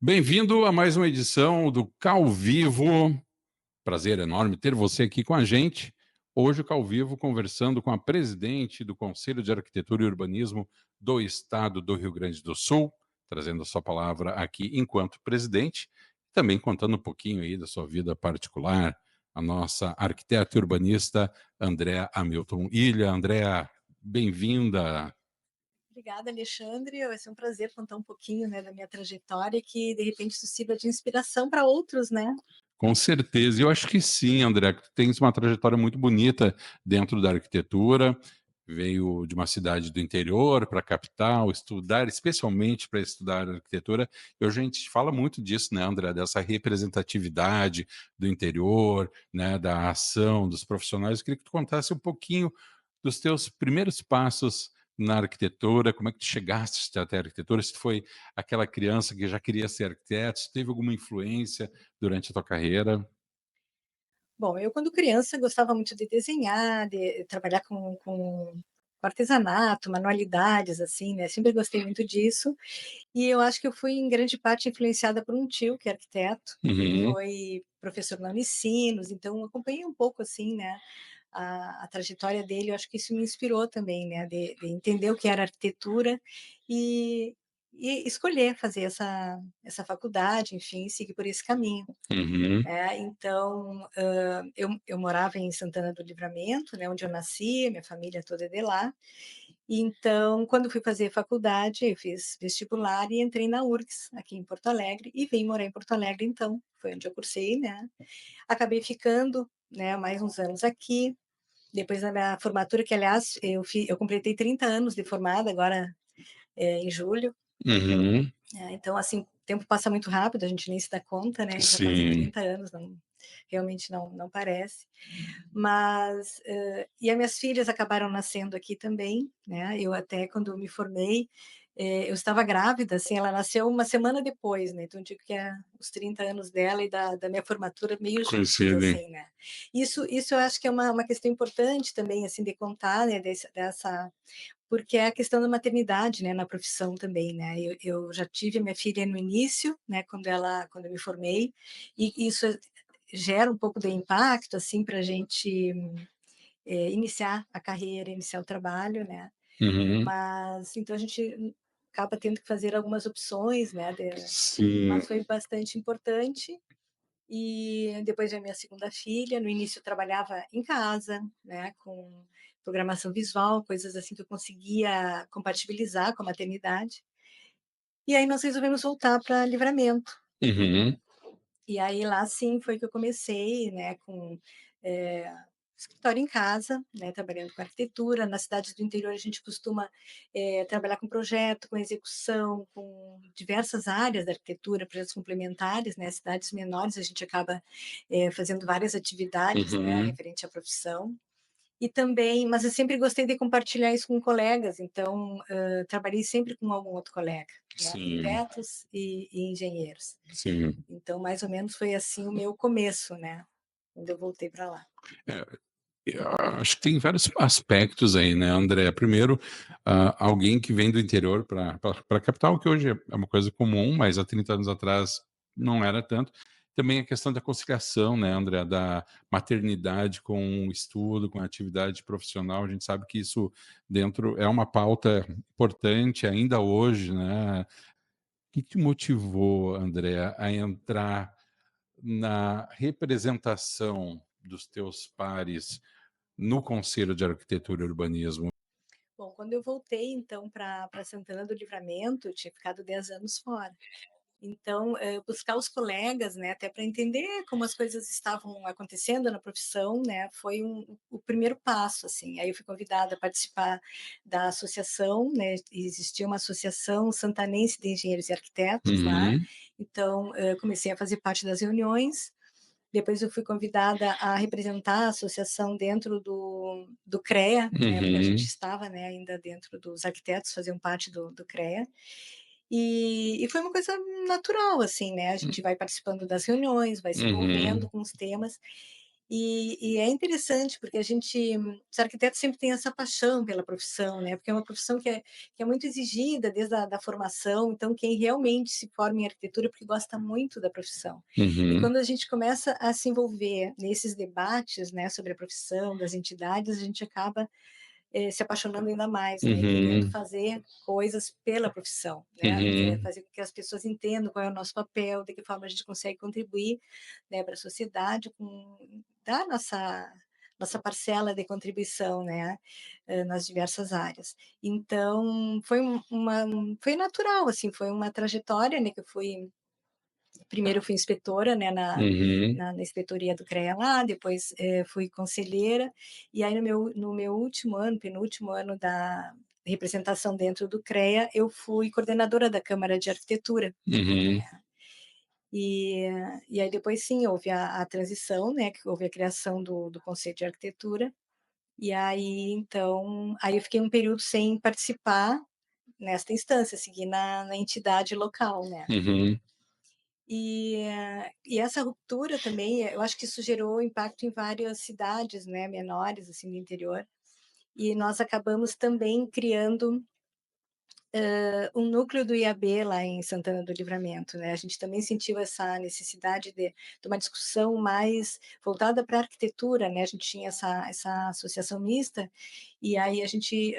Bem-vindo a mais uma edição do Cal Vivo. Prazer enorme ter você aqui com a gente. Hoje, o Cal Vivo, conversando com a presidente do Conselho de Arquitetura e Urbanismo do Estado do Rio Grande do Sul, trazendo a sua palavra aqui enquanto presidente, também contando um pouquinho aí da sua vida particular, a nossa arquiteta e urbanista Andréa Hamilton Ilha. Andréa, bem-vinda. Obrigada, Alexandre. Vai ser um prazer contar um pouquinho, né, da minha trajetória, que de repente isso sirva de inspiração para outros, né? Com certeza, eu acho que sim, André, que tu tens uma trajetória muito bonita dentro da arquitetura, veio de uma cidade do interior para a capital, estudar, especialmente para estudar arquitetura, e hoje a gente fala muito disso, né, André, dessa representatividade do interior, né, da ação dos profissionais. Eu queria que tu contasse um pouquinho dos teus primeiros passos na arquitetura, como é que tu chegaste até a arquitetura, se tu foi aquela criança que já queria ser arquiteto, se teve alguma influência durante a tua carreira? Bom, eu quando criança gostava muito de desenhar, de trabalhar com artesanato, manualidades, assim, né? Sempre gostei muito disso. E eu acho que eu fui em grande parte influenciada por um tio que é arquiteto. Ele Uhum, foi professor na Unicinos, então eu acompanhei um pouco assim, né? A trajetória dele, eu acho que isso me inspirou também, né? De entender o que era arquitetura e, e escolher fazer essa faculdade, enfim, seguir por esse caminho. uhum, Então, eu morava em Santana do Livramento, né, onde eu nasci, minha família toda é de lá. Então, quando fui fazer faculdade, eu fiz vestibular e entrei na URGS, aqui em Porto Alegre, e vim morar em Porto Alegre então, foi onde eu cursei, né. Acabei ficando, né, mais uns anos aqui, depois da minha formatura, que aliás eu completei 30 anos de formada agora, em julho, uhum. então assim, o tempo passa muito rápido, a gente nem se dá conta, né, já fazem Sim. 30 anos, não realmente não parece. Mas, e as minhas filhas acabaram nascendo aqui também, né, eu até quando me formei, eu estava grávida, assim, ela nasceu uma semana depois, né, então eu digo que é os 30 anos dela e da minha formatura meio juntos, Coincidem. assim, né. Isso eu acho que é uma questão importante também, assim, de contar, né, dessa porque é a questão da maternidade, né, na profissão também, né. Eu já tive a minha filha no início, né, quando eu me formei, e isso gera um pouco de impacto, assim, para a gente, iniciar a carreira, iniciar o trabalho, né. Uhum. Mas então a gente acaba tendo que fazer algumas opções, né, Sim. mas foi bastante importante. E depois veio a minha segunda filha, no início eu trabalhava em casa, né, com programação visual, coisas assim que eu conseguia compatibilizar com a maternidade. E aí nós resolvemos voltar para Livramento. Uhum. E aí lá sim foi que eu comecei, né, com, escritório em casa, né, trabalhando com arquitetura. Nas cidades do interior a gente costuma, trabalhar com projeto, com execução, com diversas áreas da arquitetura, projetos complementares, né, cidades menores a gente acaba, fazendo várias atividades, né, Uhum. referente à profissão. E também mas eu sempre gostei de compartilhar isso com colegas, então, trabalhei sempre com algum outro colega, né, Sim. arquitetos e engenheiros. Sim. Então, mais ou menos foi assim o meu começo, né, quando eu voltei para lá. É, eu acho que tem vários aspectos aí, né, André? Primeiro, alguém que vem do interior para a capital, que hoje é uma coisa comum, mas há 30 anos atrás não era tanto. Também a questão da conciliação, né, André, da maternidade com o estudo, com a atividade profissional. A gente sabe que isso dentro é uma pauta importante ainda hoje, né? O que te motivou, André, a entrar na representação dos teus pares no Conselho de Arquitetura e Urbanismo? Bom, quando eu voltei então para Santana do Livramento, eu tinha ficado 10 anos fora. Então, buscar os colegas, né, até para entender como as coisas estavam acontecendo na profissão, né, foi o primeiro passo, assim. Aí eu fui convidada a participar da associação, né, existia uma associação santanense de engenheiros e arquitetos lá, Uhum, então, comecei a fazer parte das reuniões. Depois eu fui convidada a representar a associação dentro do CREA, na época a gente uhum, estava, né, ainda dentro dos arquitetos, faziam parte do CREA, e foi uma coisa natural, assim, né, a gente vai participando das reuniões, vai se envolvendo uhum. com os temas, E é interessante, porque os arquitetos sempre têm essa paixão pela profissão, né, porque é uma profissão que é muito exigida desde a da formação, então quem realmente se forma em arquitetura é porque gosta muito da profissão. E Uhum, quando a gente começa a se envolver nesses debates, né, sobre a profissão das entidades, a gente acaba se apaixonando ainda mais, né, e querendo uhum, fazer coisas pela profissão, né, uhum, fazer com que as pessoas entendam qual é o nosso papel, de que forma a gente consegue contribuir, né, para a sociedade com dar nossa parcela de contribuição, né, nas diversas áreas. Então, foi natural, assim, foi uma trajetória, né, que eu fui primeiro eu fui inspetora, né, uhum, na inspetoria do CREA lá, depois fui conselheira, e aí no meu último ano, penúltimo ano da representação dentro do CREA, eu fui coordenadora da Câmara de Arquitetura. uhum, E, e aí depois sim, houve a transição, né, que houve a criação do Conselho de Arquitetura, e aí então, aí eu fiquei um período sem participar nesta instância, seguir na entidade local, né. uhum, E essa ruptura também, eu acho que isso gerou impacto em várias cidades, né, menores, assim, do interior, e nós acabamos também criando, um núcleo do IAB lá em Santana do Livramento, né, a gente também sentiu essa necessidade de uma discussão mais voltada pra arquitetura, né, a gente tinha essa associação mista, e aí a gente,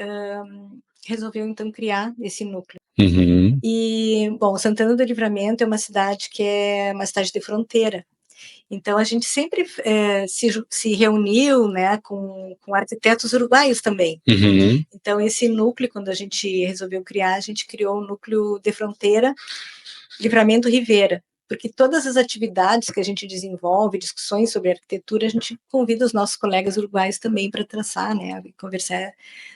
resolveu então criar esse núcleo. uhum, E, bom, Santana do Livramento é uma cidade que é uma cidade de fronteira, então a gente sempre se reuniu, né, com arquitetos uruguaios também. uhum, Então esse núcleo, quando a gente resolveu criar, a gente criou um núcleo de fronteira, Livramento Rivera, porque todas as atividades que a gente desenvolve, discussões sobre arquitetura, a gente convida os nossos colegas uruguaios também para traçar, né, conversar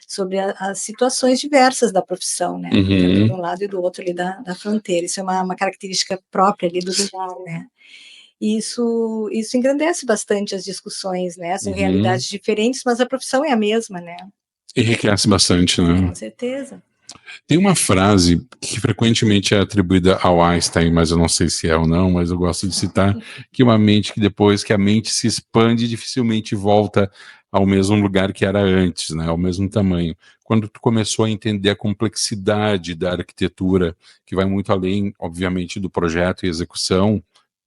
sobre as situações diversas da profissão, né, tanto de uhum, um lado e do outro ali da fronteira. Isso é uma característica própria ali do lugar, né. E isso engrandece bastante as discussões, né, são uhum. realidades diferentes, mas a profissão é a mesma, né. Enriquece bastante, né? Com certeza. Tem uma frase que frequentemente é atribuída ao Einstein, mas eu não sei se é ou não, mas eu gosto de citar, que uma mente que depois que a mente se expande, dificilmente volta ao mesmo lugar que era antes, né, ao mesmo tamanho. Quando tu começou a entender a complexidade da arquitetura, que vai muito além, obviamente, do projeto e execução,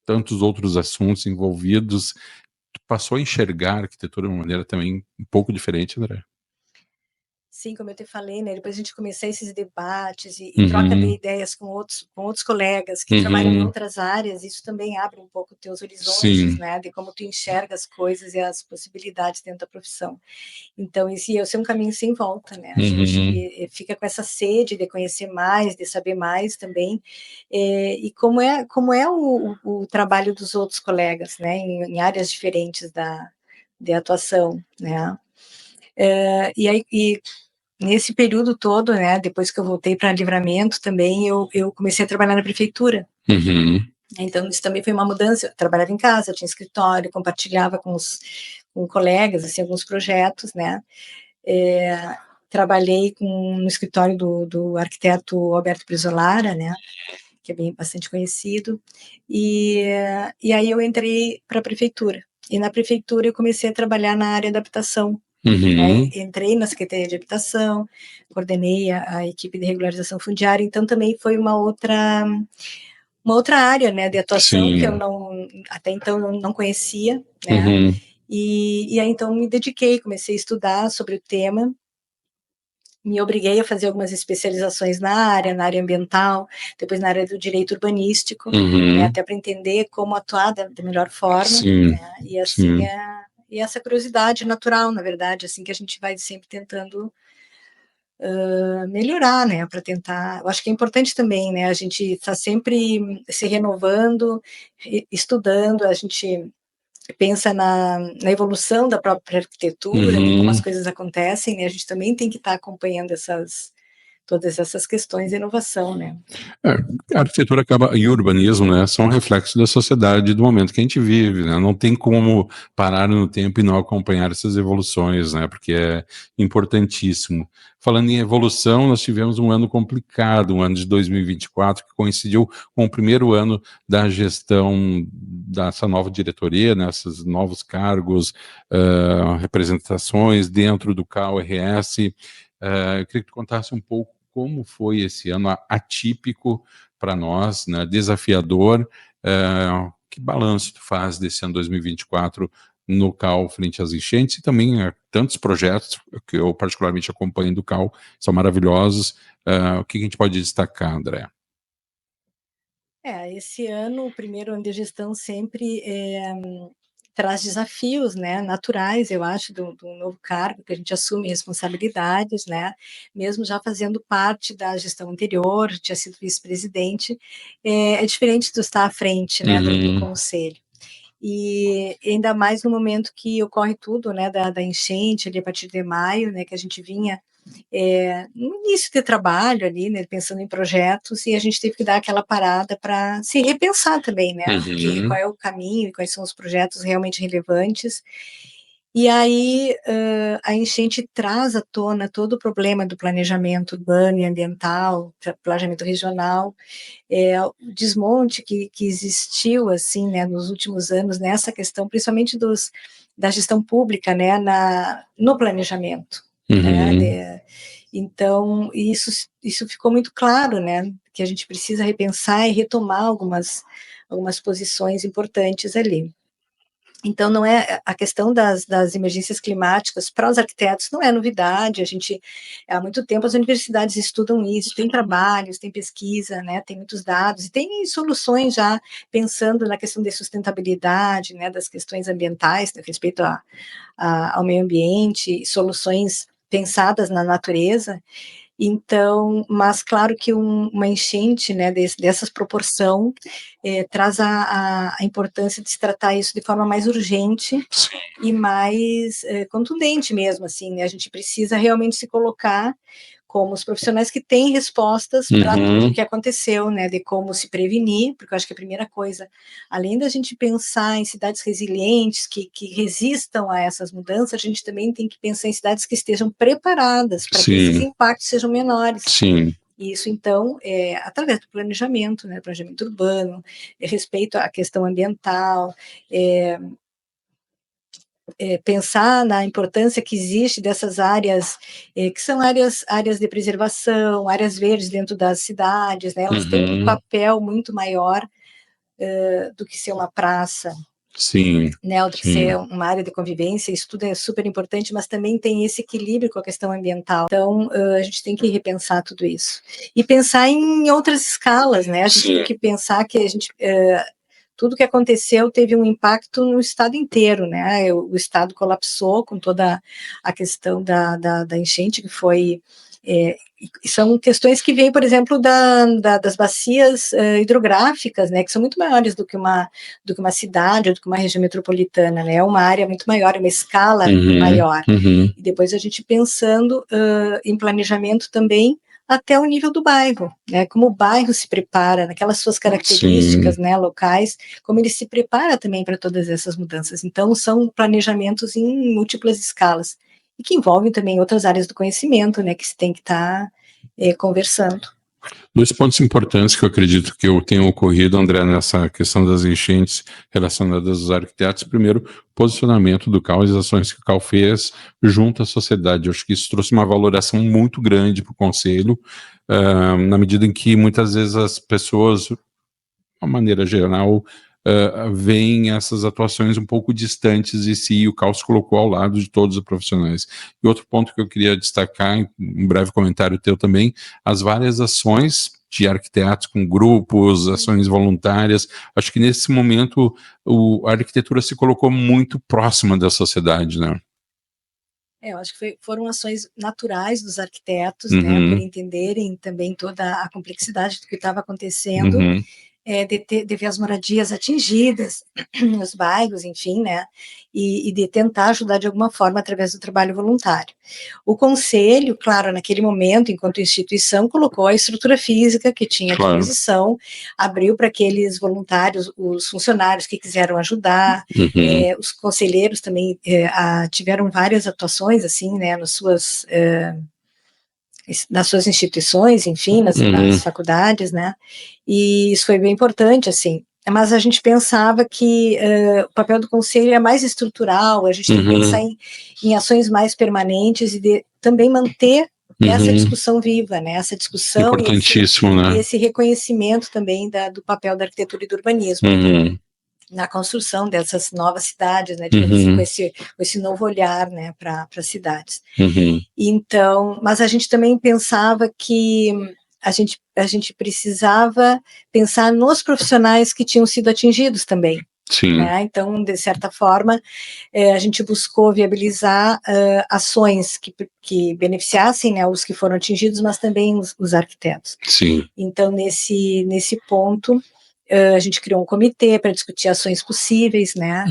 tantos outros assuntos envolvidos, tu passou a enxergar a arquitetura de uma maneira também um pouco diferente, André? Sim, como eu te falei, né, depois a gente começar esses debates e troca de Uhum, ideias com outros colegas que trabalham em uhum, outras áreas, isso também abre um pouco teus horizontes, sim, né, de como tu enxerga as coisas e as possibilidades dentro da profissão. Então esse é um caminho sem volta, né, a gente uhum, fica com essa sede de conhecer mais, de saber mais também, e como é o trabalho dos outros colegas, né, em áreas diferentes de atuação, né. E aí nesse período todo, né, depois que eu voltei para Livramento também, eu comecei a trabalhar na prefeitura. uhum, Então isso também foi uma mudança, eu trabalhava em casa, eu tinha escritório, compartilhava com colegas, assim, alguns projetos, né. Trabalhei no escritório do arquiteto Alberto Brizolara, né, que é bem bastante conhecido, e aí eu entrei para a prefeitura. E na prefeitura eu comecei a trabalhar na área da habitação, né, uhum, entrei na Secretaria de Habitação, coordenei a equipe de regularização fundiária, então também foi uma outra área, né, de atuação que eu sim, não até então eu não conhecia, né, uhum, e aí então me dediquei, comecei a estudar sobre o tema, me obriguei a fazer algumas especializações na área ambiental, depois na área do direito urbanístico, né, uhum, até para entender como atuar da melhor forma, sim, né, e assim, sim, e essa curiosidade natural, na verdade, assim, que a gente vai sempre tentando melhorar, né, para tentar. Eu acho que é importante também, né, a gente está sempre se renovando, estudando, a gente pensa na evolução da própria arquitetura, de como as uhum. coisas acontecem, né, a gente também tem que estar acompanhando todas essas questões de inovação, né. É, a arquitetura acaba, e o urbanismo, né, são um reflexo da sociedade do momento que a gente vive, né, não tem como parar no tempo e não acompanhar essas evoluções, né, porque é importantíssimo. Falando em evolução, nós tivemos um ano complicado, um ano de 2024, que coincidiu com o primeiro ano da gestão dessa nova diretoria, nesses novos cargos, representações dentro do CAU-RS. Eu queria que tu contasse um pouco como foi esse ano atípico para nós, né, desafiador. Que balanço tu faz desse ano 2024 no CAU frente às enchentes e também tantos projetos que eu particularmente acompanho do CAU, são maravilhosos. O que a gente pode destacar, André? Esse ano, o primeiro ano de gestão sempre traz desafios, né, naturais, eu acho, do novo cargo, que a gente assume responsabilidades, né, mesmo já fazendo parte da gestão anterior, tinha sido vice-presidente, é diferente de estar à frente, né, do conselho. E ainda mais no momento que ocorre tudo, né, da enchente, ali a partir de maio, né, que a gente vinha no início de trabalho ali, né, pensando em projetos, e a gente teve que dar aquela parada para se repensar também, né, qual é o caminho, quais são os projetos realmente relevantes. E aí a enchente traz à tona todo o problema do planejamento urbano e ambiental, planejamento regional, o desmonte que existiu, assim, né, nos últimos anos nessa questão, principalmente da gestão pública, né, no planejamento, né, então isso ficou muito claro, né, que a gente precisa repensar e retomar algumas posições importantes ali. Então, não é a questão das emergências climáticas para os arquitetos não é novidade, a gente, há muito tempo as universidades estudam isso, tem trabalhos, tem pesquisa, né, tem muitos dados, e tem soluções já pensando na questão de sustentabilidade, né, das questões ambientais, né, respeito ao meio ambiente, soluções pensadas na natureza. Então, mas claro que uma enchente, né, dessas proporção, traz a importância de se tratar isso de forma mais urgente e mais contundente mesmo, assim, né, a gente precisa realmente se colocar como os profissionais que têm respostas para tudo o que aconteceu, né, de como se prevenir, porque eu acho que a primeira coisa, além da gente pensar em cidades resilientes, que resistam a essas mudanças, a gente também tem que pensar em cidades que estejam preparadas para que esses impactos sejam menores. Sim. Isso, então, através do planejamento, né, planejamento urbano, respeito à questão ambiental, pensar na importância que existe dessas áreas, que são áreas de preservação, áreas verdes dentro das cidades, né, elas têm um papel muito maior do que ser uma praça, Sim, né, ou do que ser uma área de convivência, isso tudo é super importante, mas também tem esse equilíbrio com a questão ambiental. Então, a gente tem que repensar tudo isso. E pensar em outras escalas, né, a gente tem que pensar que a gente... tudo que aconteceu teve um impacto no estado inteiro, né? O estado colapsou com toda a questão da enchente, que foi... são questões que vêm, por exemplo, das bacias hidrográficas, né? Que são muito maiores do que uma cidade ou do que uma região metropolitana, né? É uma área muito maior, é uma escala maior. E depois a gente pensando em planejamento também, até o nível do bairro, né? Como o bairro se prepara, naquelas suas características, né, locais, como ele se prepara também para todas essas mudanças. Então, são planejamentos em múltiplas escalas e que envolvem também outras áreas do conhecimento, né, que se tem que estar conversando. Dois pontos importantes que eu acredito que tenham ocorrido, André, nessa questão das enchentes relacionadas aos arquitetos. Primeiro, posicionamento do CAU, as ações que o CAU fez junto à sociedade. Eu acho que isso trouxe uma valoração muito grande para o Conselho, na medida em que muitas vezes as pessoas, de uma maneira geral, veem essas atuações um pouco distantes e o CAU se colocou ao lado de todos os profissionais. E outro ponto que eu queria destacar, um breve comentário teu também, as várias ações de arquitetos com grupos, ações voluntárias, acho que nesse momento a arquitetura se colocou muito próxima da sociedade, né? Eu acho que foram ações naturais dos arquitetos, né, por entenderem também toda a complexidade do que estava acontecendo, de ver as moradias atingidas, os bairros, enfim, né, e de tentar ajudar de alguma forma através do trabalho voluntário. O Conselho, claro, naquele momento, enquanto instituição, colocou a estrutura física que tinha à disposição, abriu para aqueles voluntários, os funcionários que quiseram ajudar, os conselheiros também tiveram várias atuações, assim, né, nas suas instituições, enfim, nas faculdades, né, e isso foi bem importante, assim, mas a gente pensava que o papel do conselho é mais estrutural, a gente tem que pensar em ações mais permanentes e também manter essa discussão viva, né? Essa discussão Importantíssimo, e né? esse reconhecimento também do papel da arquitetura e do urbanismo na construção dessas novas cidades, né? Digamos assim, com esse novo olhar, né? Para as cidades. Então, mas a gente também pensava que a gente precisava pensar nos profissionais que tinham sido atingidos também. Sim. Né? Então, de certa forma, a gente buscou viabilizar ações que beneficiassem, né, os que foram atingidos, mas também os arquitetos. Sim. Então, nesse ponto, a gente criou um comitê para discutir ações possíveis, né?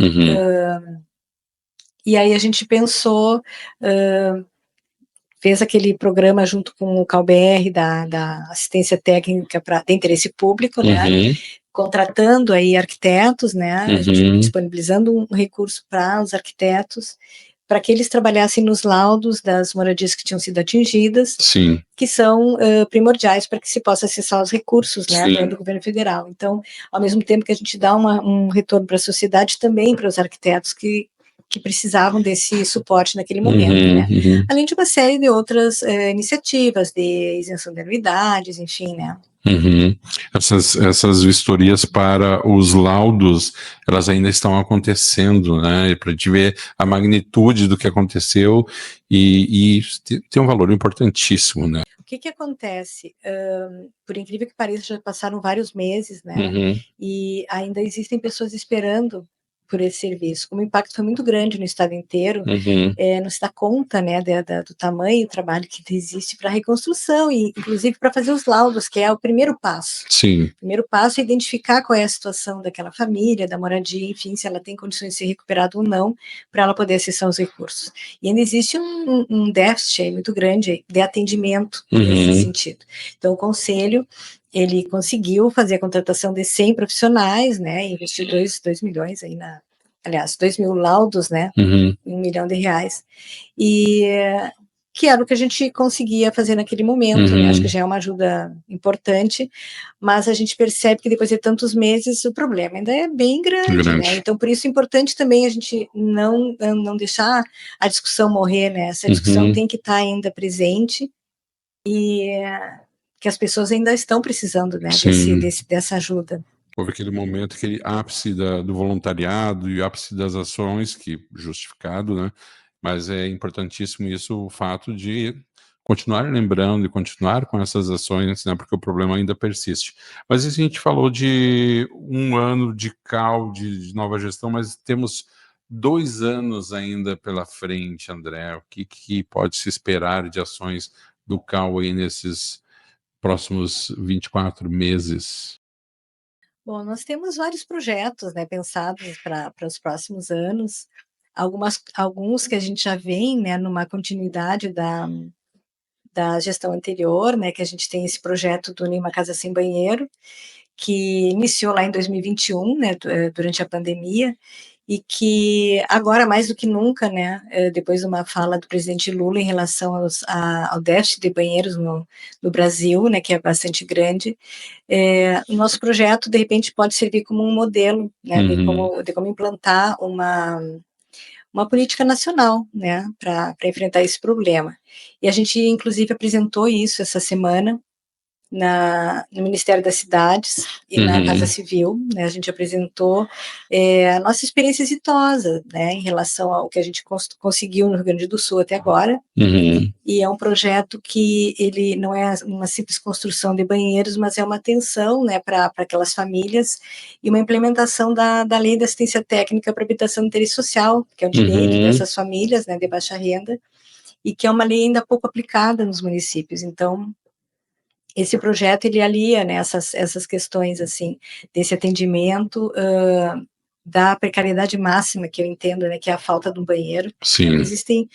E aí a gente pensou, fez aquele programa junto com o CalBR da assistência técnica de interesse público, né? Contratando aí arquitetos, né? A gente disponibilizando um recurso para os arquitetos, para que eles trabalhassem nos laudos das moradias que tinham sido atingidas, Sim. que são primordiais para que se possa acessar os recursos, né, do governo federal. Então, ao mesmo tempo que a gente dá um retorno para a sociedade, também para os arquitetos que precisavam desse suporte naquele momento, né? Além de uma série de outras iniciativas de isenção de anuidades, enfim, né? Essas vistorias para os laudos, elas ainda estão acontecendo, né? Para a gente ver a magnitude do que aconteceu e tem um valor importantíssimo, né? O que acontece? Por incrível que pareça, já passaram vários meses, né? E ainda existem pessoas esperando por esse serviço. Como o impacto foi muito grande no estado inteiro, não se dá conta, né, do tamanho do trabalho que existe para a reconstrução e, inclusive, para fazer os laudos, que é o primeiro passo. Sim. O primeiro passo é identificar qual é a situação daquela família, da moradia, enfim, se ela tem condições de ser recuperada ou não, para ela poder acessar os recursos. E ainda existe um déficit muito grande de atendimento nesse sentido. Então, o Conselho, ele conseguiu fazer a contratação de 100 profissionais, né, investiu 2 milhões aí aliás, 2 mil laudos, né, R$1 milhão, e que era o que a gente conseguia fazer naquele momento, né, acho que já é uma ajuda importante, mas a gente percebe que depois de tantos meses o problema ainda é bem grande, né, então por isso é importante também a gente não deixar a discussão morrer, né, essa discussão tem que estar ainda presente e que as pessoas ainda estão precisando, né, dessa ajuda. Houve aquele momento, aquele ápice do voluntariado e ápice das ações, que justificado, né? Mas é importantíssimo isso, o fato de continuar lembrando e continuar com essas ações, né? Porque o problema ainda persiste. Mas a gente falou de um ano de CAL, de nova gestão, mas temos 2 anos ainda pela frente, André. O que pode se esperar de ações do CAL aí nesses próximos 24 meses? Bom, nós temos vários projetos, né, pensados para os próximos anos, alguns que a gente já vem, né, numa continuidade da gestão anterior, né, que a gente tem esse projeto do Nenhuma Casa Sem Banheiro, que iniciou lá em 2021, né, durante a pandemia, e que agora, mais do que nunca, né, depois de uma fala do presidente Lula em relação ao déficit de banheiros no Brasil, né, que é bastante grande, o nosso projeto, de repente, pode servir como um modelo, né, de como implantar uma política nacional, né, para enfrentar esse problema. E a gente, inclusive, apresentou isso essa semana no Ministério das Cidades e na Casa Civil, né, a gente apresentou a nossa experiência exitosa, né, em relação ao que a gente conseguiu no Rio Grande do Sul até agora, e é um projeto que ele não é uma simples construção de banheiros, mas é uma atenção, né, para aquelas famílias e uma implementação da Lei de Assistência Técnica para Habitação de Interesse Social, que é o direito dessas famílias, né, de baixa renda, e que é uma lei ainda pouco aplicada nos municípios. Então, esse projeto ele alia, né, essas questões assim desse atendimento da precariedade máxima que eu entendo, né, que é a falta de um banheiro. Sim. Existem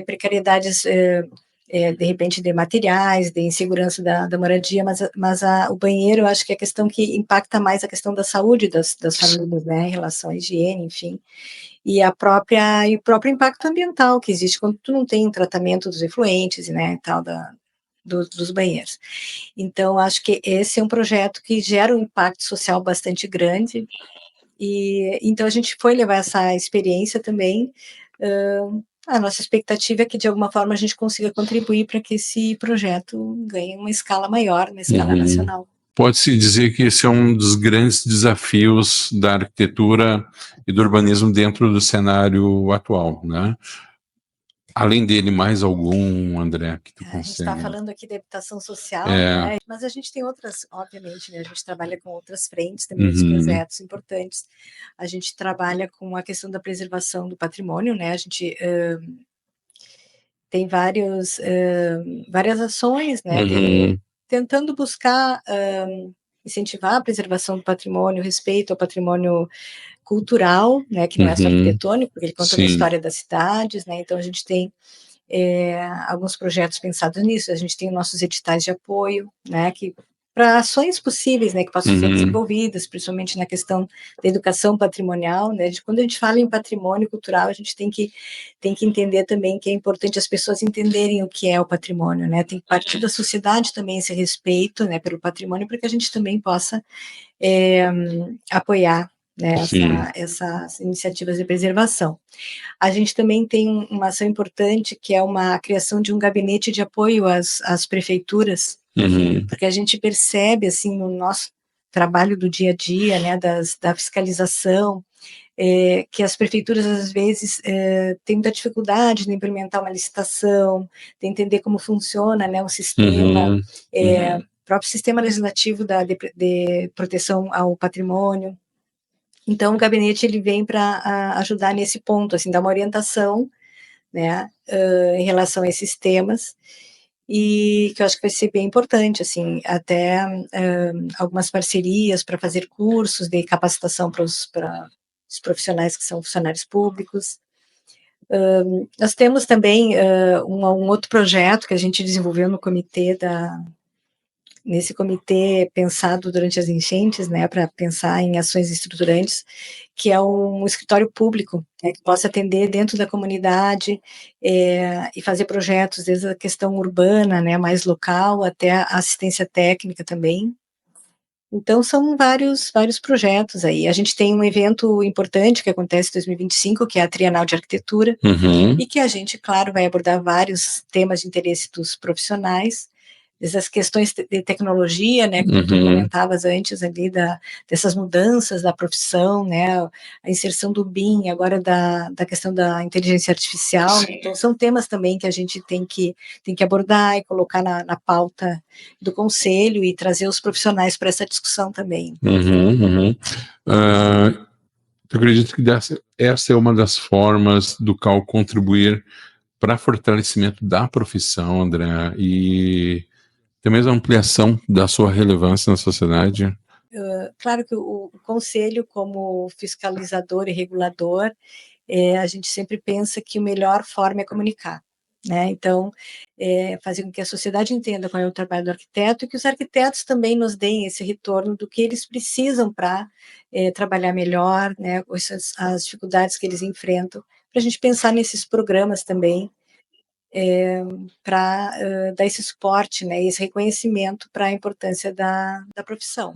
precariedades de repente de materiais, de insegurança da moradia, mas o banheiro eu acho que é a questão que impacta mais a questão da saúde das famílias, né, em relação à higiene, enfim. E o próprio impacto ambiental que existe quando tu não tem um tratamento dos efluentes, né, tal dos banheiros. Então, acho que esse é um projeto que gera um impacto social bastante grande, e então a gente foi levar essa experiência também. A nossa expectativa é que, de alguma forma, a gente consiga contribuir para que esse projeto ganhe uma escala maior, uma escala nacional. Pode-se dizer que esse é um dos grandes desafios da arquitetura e do urbanismo dentro do cenário atual, né? Além dele, mais algum, André, que tu A gente está consegue? falando aqui da habitação social, né? Mas a gente tem outras, obviamente, né? A gente trabalha com outras frentes também, outros projetos importantes. A gente trabalha com a questão da preservação do patrimônio, né? A gente tem várias ações, né? Tentando buscar incentivar a preservação do patrimônio, respeito ao patrimônio cultural, né? Que não é só arquitetônico, porque ele conta uma história das cidades, né? Então a gente tem alguns projetos pensados nisso. A gente tem nossos editais de apoio, né, que para ações possíveis, né, que possam ser desenvolvidas, principalmente na questão da educação patrimonial, né. Quando a gente fala em patrimônio cultural, a gente tem que entender também que é importante as pessoas entenderem o que é o patrimônio, né. Tem que partir da sociedade também esse respeito, né, pelo patrimônio, para que a gente também possa apoiar, né, essas iniciativas de preservação. A gente também tem uma ação importante, que é a criação de um gabinete de apoio às prefeituras, porque a gente percebe, assim, no nosso trabalho do dia a dia, né, da fiscalização, que as prefeituras, às vezes, têm muita dificuldade de implementar uma licitação, de entender como funciona, né, o sistema, próprio sistema legislativo de proteção ao patrimônio. Então, o gabinete ele vem para ajudar nesse ponto, assim, dar uma orientação, né, em relação a esses temas, e que eu acho que vai ser bem importante, assim, até algumas parcerias para fazer cursos de capacitação para os profissionais que são funcionários públicos. Nós temos também um outro projeto que a gente desenvolveu no nesse comitê pensado durante as enchentes, né, para pensar em ações estruturantes, que é um escritório público, né, que possa atender dentro da comunidade e fazer projetos desde a questão urbana, né, mais local, até a assistência técnica também. Então, são vários projetos aí. A gente tem um evento importante que acontece em 2025, que é a Trienal de Arquitetura, e que a gente, claro, vai abordar vários temas de interesse dos profissionais, essas questões de tecnologia, né, como tu comentavas antes ali, dessas mudanças da profissão, né, a inserção do BIM, agora da questão da inteligência artificial. Então, são temas também que a gente tem que abordar e colocar na pauta do conselho e trazer os profissionais para essa discussão também. Eu acredito que essa é uma das formas do CAL contribuir para fortalecimento da profissão, André, e também a ampliação da sua relevância na sociedade. Claro que o conselho, como fiscalizador e regulador, a gente sempre pensa que a melhor forma é comunicar, né? Então, fazer com que a sociedade entenda qual é o trabalho do arquiteto e que os arquitetos também nos deem esse retorno do que eles precisam para trabalhar melhor, né? As dificuldades que eles enfrentam, para a gente pensar nesses programas também, para dar esse suporte, né? Esse reconhecimento para a importância da profissão.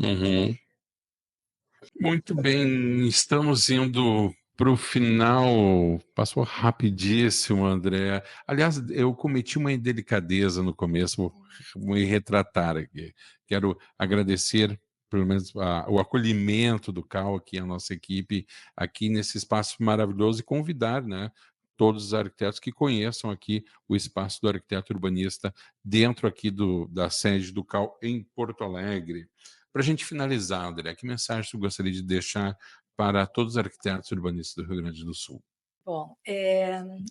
Muito bem, estamos indo para o final. Passou rapidíssimo, André. Aliás, eu cometi uma indelicadeza no começo, vou me retratar aqui. Quero agradecer, pelo menos, o acolhimento do CAL aqui, a nossa equipe, aqui nesse espaço maravilhoso, e convidar, né, todos os arquitetos que conheçam aqui o espaço do arquiteto urbanista dentro aqui da sede do CAL em Porto Alegre. Para a gente finalizar, André, que mensagem você gostaria de deixar para todos os arquitetos urbanistas do Rio Grande do Sul? Bom,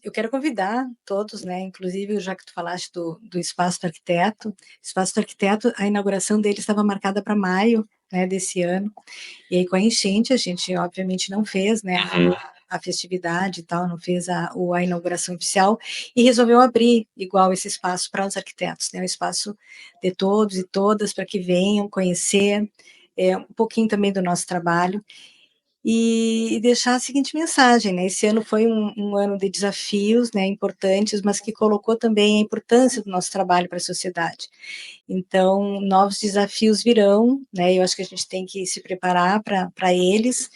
eu quero convidar todos, né, inclusive já que tu falaste do Espaço do Arquiteto, a inauguração dele estava marcada para maio, né, desse ano, e aí com a enchente a gente obviamente não fez, né, a festividade e tal, não fez a inauguração oficial, e resolveu abrir igual esse espaço para os arquitetos, né, um espaço de todos e todas para que venham conhecer um pouquinho também do nosso trabalho. e deixar a seguinte mensagem, né, esse ano foi um ano de desafios, né, importantes, mas que colocou também a importância do nosso trabalho para a sociedade. Então, novos desafios virão, né, eu acho que a gente tem que se preparar para eles,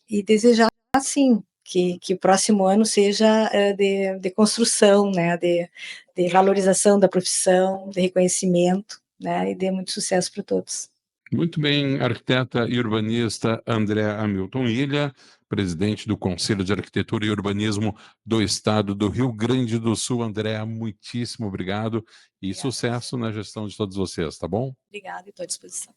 e desejar, sim, que o próximo ano seja, de construção, né, de valorização da profissão, de reconhecimento, né, e dê muito sucesso para todos. Muito bem, arquiteta e urbanista Andréa Hamilton Ilha, presidente do Conselho de Arquitetura e Urbanismo do Estado do Rio Grande do Sul. Andréa, muitíssimo obrigado e Obrigada. sucesso na gestão de todos vocês, tá bom? Obrigada e estou à disposição.